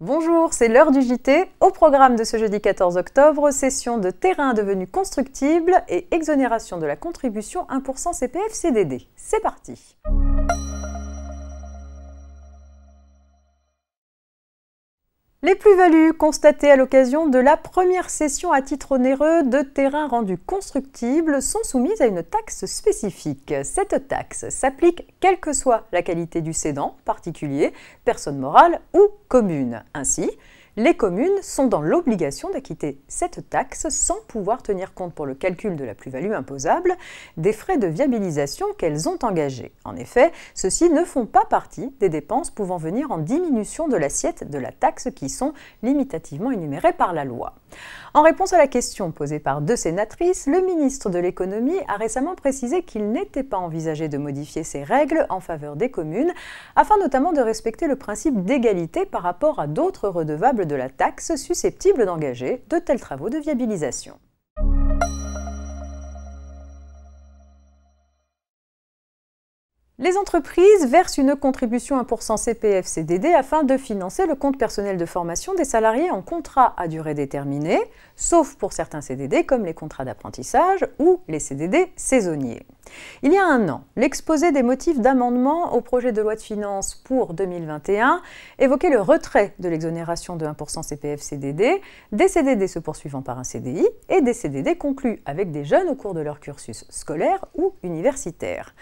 Bonjour, c'est l'heure du JT. Au programme de ce jeudi 14 octobre, cession de terrain devenu constructible et exonération de la contribution 1% CPF CDD. C'est parti! Les plus-values constatées à l'occasion de la première cession à titre onéreux de terrains rendus constructibles sont soumises à une taxe spécifique. Cette taxe s'applique quelle que soit la qualité du cédant, particulier, personne morale ou commune. Ainsi, les communes sont dans l'obligation d'acquitter cette taxe sans pouvoir tenir compte pour le calcul de la plus-value imposable des frais de viabilisation qu'elles ont engagés. En effet, ceux-ci ne font pas partie des dépenses pouvant venir en diminution de l'assiette de la taxe qui sont limitativement énumérées par la loi. En réponse à la question posée par deux sénatrices, le ministre de l'Économie a récemment précisé qu'il n'était pas envisagé de modifier ces règles en faveur des communes, afin notamment de respecter le principe d'égalité par rapport à d'autres redevables de la taxe susceptibles d'engager de tels travaux de viabilisation. Les entreprises versent une contribution 1% CPF CDD afin de financer le compte personnel de formation des salariés en contrat à durée déterminée, sauf pour certains CDD comme les contrats d'apprentissage ou les CDD saisonniers. Il y a un an, l'exposé des motifs d'amendement au projet de loi de finances pour 2021 évoquait le retrait de l'exonération de 1% CPF CDD, des CDD se poursuivant par un CDI et des CDD conclus avec des jeunes au cours de leur cursus scolaire ou universitaire.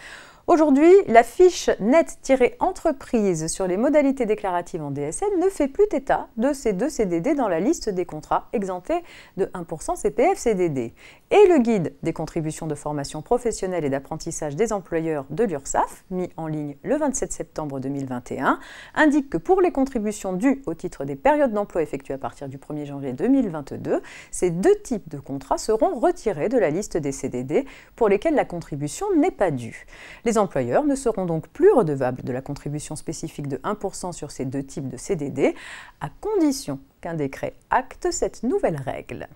Aujourd'hui, la fiche net-entreprise sur les modalités déclaratives en DSN ne fait plus état de ces deux CDD dans la liste des contrats exemptés de 1% CPF CDD. Et le guide des contributions de formation professionnelle et d'apprentissage des employeurs de l'URSSAF, mis en ligne le 27 septembre 2021, indique que pour les contributions dues au titre des périodes d'emploi effectuées à partir du 1er janvier 2022, ces deux types de contrats seront retirés de la liste des CDD pour lesquels la contribution n'est pas due. Les employeurs ne seront donc plus redevables de la contribution spécifique de 1% sur ces deux types de CDD, à condition qu'un décret acte cette nouvelle règle.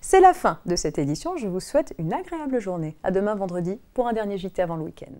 C'est la fin de cette édition, je vous souhaite une agréable journée. À demain vendredi pour un dernier JT avant le week-end.